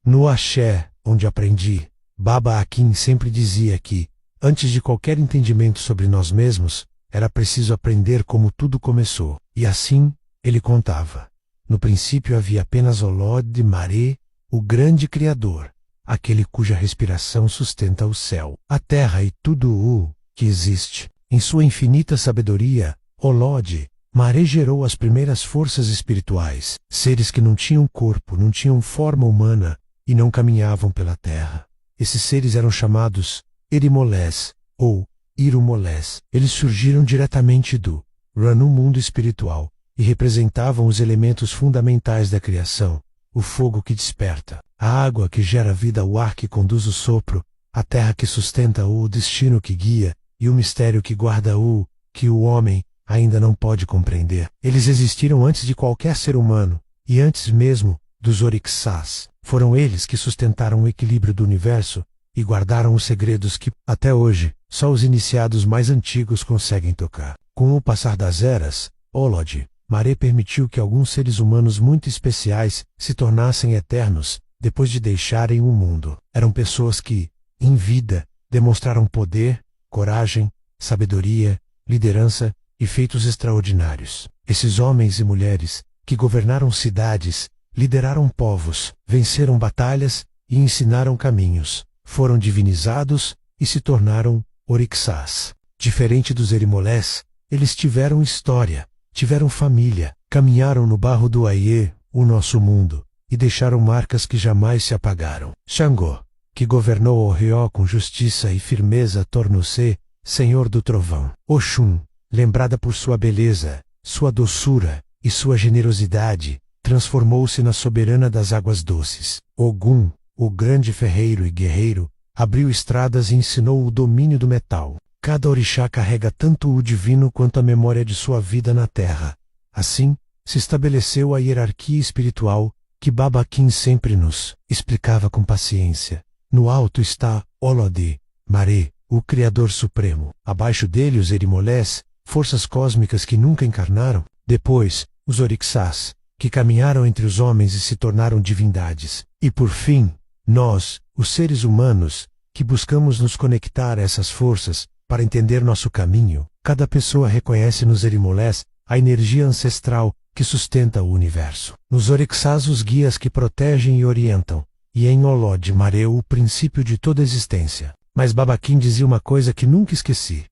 No axé, onde aprendi, Baba Akin sempre dizia que, antes de qualquer entendimento sobre nós mesmos, era preciso aprender como tudo começou. E assim, ele contava. No princípio havia apenas Olod Maré, o grande Criador, aquele cuja respiração sustenta o céu, a terra e tudo o que existe. Em sua infinita sabedoria, Olod Maré gerou as primeiras forças espirituais, seres que não tinham corpo, não tinham forma humana e não caminhavam pela terra. Esses seres eram chamados Erimolés ou Irumolés. Eles surgiram diretamente do Ra no mundo espiritual e representavam os elementos fundamentais da criação: o fogo que desperta, a água que gera vida, o ar que conduz o sopro, a terra que sustenta o destino que guia e o mistério que guarda o que o homem ainda não pode compreender. Eles existiram antes de qualquer ser humano e antes mesmo dos Orixás. Foram eles que sustentaram o equilíbrio do universo e guardaram os segredos que, até hoje, só os iniciados mais antigos conseguem tocar. Com o passar das eras, Olod Maré permitiu que alguns seres humanos muito especiais se tornassem eternos depois de deixarem o mundo. Eram pessoas que, em vida, demonstraram poder, coragem, sabedoria, liderança e feitos extraordinários. Esses homens e mulheres, que governaram cidades, lideraram povos, venceram batalhas e ensinaram caminhos, foram divinizados e se tornaram Orixás. Diferente dos Erimolés, eles tiveram história, tiveram família, caminharam no barro do Aie, o nosso mundo, e deixaram marcas que jamais se apagaram. Xangô, que governou o Rió com justiça e firmeza, tornou-se Senhor do Trovão. Oxum, lembrada por sua beleza, sua doçura e sua generosidade, transformou-se na soberana das águas doces. Ogum, o grande ferreiro e guerreiro, abriu estradas e ensinou o domínio do metal. Cada orixá carrega tanto o divino quanto a memória de sua vida na terra. Assim, se estabeleceu a hierarquia espiritual que Baba Akin sempre nos explicava com paciência. No alto está Olod Maré, o Criador Supremo. Abaixo dele os Erimolés, forças cósmicas que nunca encarnaram. Depois, os Orixás, que caminharam entre os homens e se tornaram divindades. E por fim, nós, os seres humanos, que buscamos nos conectar a essas forças para entender nosso caminho. Cada pessoa reconhece nos Erimolés a energia ancestral que sustenta o universo. Nos Orixás, os guias que protegem e orientam. E em Olod Maré, o princípio de toda existência. Mas Baba Akin dizia uma coisa que nunca esqueci.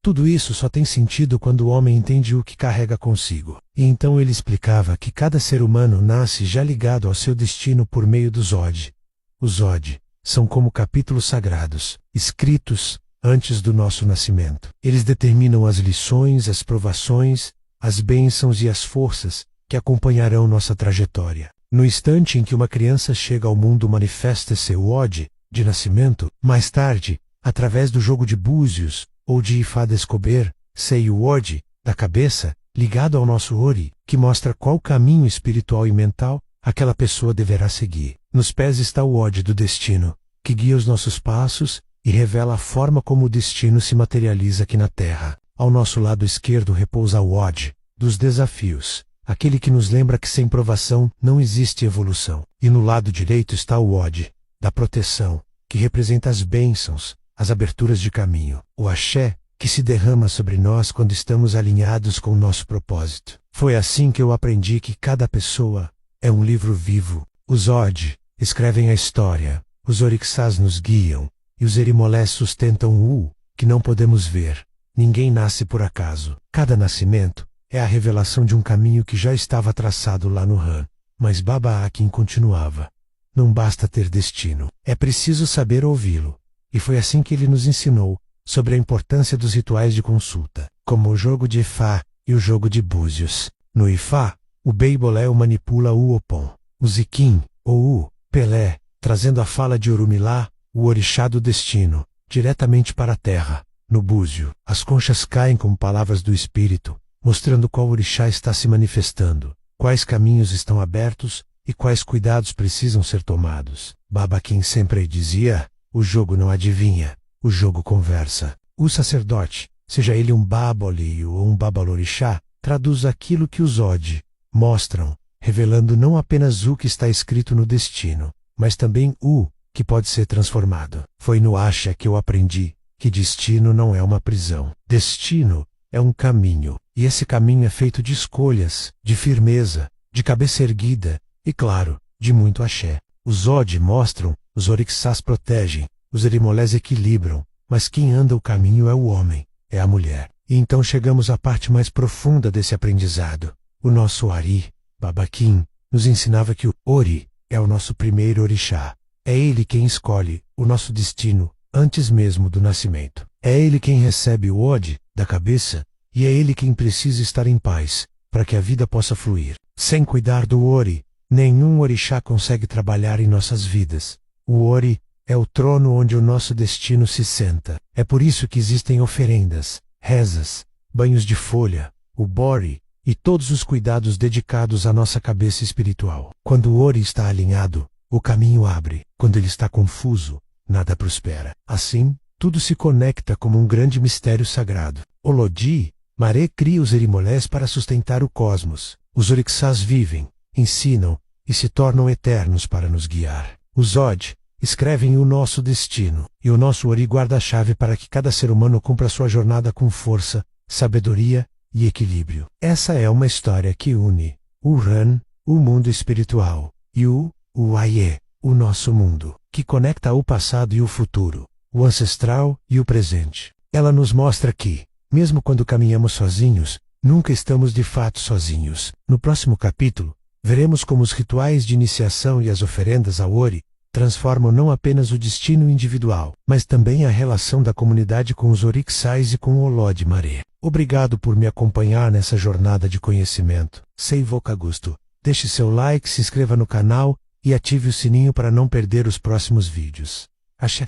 Tudo isso só tem sentido quando o homem entende o que carrega consigo. E então ele explicava que cada ser humano nasce já ligado ao seu destino por meio dos Od. Os Od são como capítulos sagrados, escritos antes do nosso nascimento. Eles determinam as lições, as provações, as bênçãos e as forças que acompanharão nossa trajetória. No instante em que uma criança chega ao mundo, manifesta seu Od de nascimento. Mais tarde, através do jogo de búzios ou de Ifá descobrir, sei o Od da cabeça, ligado ao nosso Ori, que mostra qual caminho espiritual e mental aquela pessoa deverá seguir. Nos pés está o Od do destino, que guia os nossos passos e revela a forma como o destino se materializa aqui na Terra. Ao nosso lado esquerdo repousa o Od dos desafios, aquele que nos lembra que sem provação não existe evolução. E no lado direito está o Od da proteção, que representa as bênçãos, as aberturas de caminho. O axé, que se derrama sobre nós quando estamos alinhados com o nosso propósito. Foi assim que eu aprendi que cada pessoa é um livro vivo. Os Od escrevem a história, os Orixás nos guiam, e os Erimolés sustentam o que não podemos ver. Ninguém nasce por acaso. Cada nascimento é a revelação de um caminho que já estava traçado lá no Ran. Mas Baba Akin continuava. Não basta ter destino. É preciso saber ouvi-lo. E foi assim que ele nos ensinou sobre a importância dos rituais de consulta, como o jogo de Ifá e o jogo de búzios. No Ifá, o Beibolé manipula o Opon. O Ziquim, ou o Pelé, trazendo a fala de Orumilá, o orixá do destino, diretamente para a terra. No búzio, as conchas caem como palavras do espírito, mostrando qual orixá está se manifestando, quais caminhos estão abertos e quais cuidados precisam ser tomados. Baba Akin sempre dizia: o jogo não adivinha, o jogo conversa. O sacerdote, seja ele um Baboli ou um Babalorixá, traduz aquilo que os Od mostram, revelando não apenas o que está escrito no destino, mas também o que pode ser transformado. Foi no Asha que eu aprendi que destino não é uma prisão. Destino é um caminho, e esse caminho é feito de escolhas, de firmeza, de cabeça erguida e, claro, de muito axé. Os Odi mostram, os Orixás protegem, os Erimolés equilibram, mas quem anda o caminho é o homem, é a mulher. E então chegamos à parte mais profunda desse aprendizado. O nosso Ari, Babaquim, nos ensinava que o Ori é o nosso primeiro orixá. É ele quem escolhe o nosso destino antes mesmo do nascimento. É ele quem recebe o Odi da cabeça e é ele quem precisa estar em paz para que a vida possa fluir. Sem cuidar do Ori, nenhum orixá consegue trabalhar em nossas vidas. O Ori é o trono onde o nosso destino se senta. É por isso que existem oferendas, rezas, banhos de folha, o Bori e todos os cuidados dedicados à nossa cabeça espiritual. Quando o Ori está alinhado, o caminho abre. Quando ele está confuso, nada prospera. Assim, tudo se conecta como um grande mistério sagrado. Olodi, Maré cria os Erimolés para sustentar o cosmos. Os Orixás vivem, ensinam e se tornam eternos para nos guiar. Os Od escrevem o nosso destino, e o nosso Ori guarda a chave para que cada ser humano cumpra sua jornada com força, sabedoria e equilíbrio. Essa é uma história que une o Ran, o mundo espiritual, e o Aie, o nosso mundo, que conecta o passado e o futuro, o ancestral e o presente. Ela nos mostra que, mesmo quando caminhamos sozinhos, nunca estamos de fato sozinhos. No próximo capítulo, veremos como os rituais de iniciação e as oferendas ao Ori transformam não apenas o destino individual, mas também a relação da comunidade com os Orixás e com o Olod Maré. Obrigado por me acompanhar nessa jornada de conhecimento. Sei Vocagusto. Deixe seu like, se inscreva no canal e ative o sininho para não perder os próximos vídeos. Axé.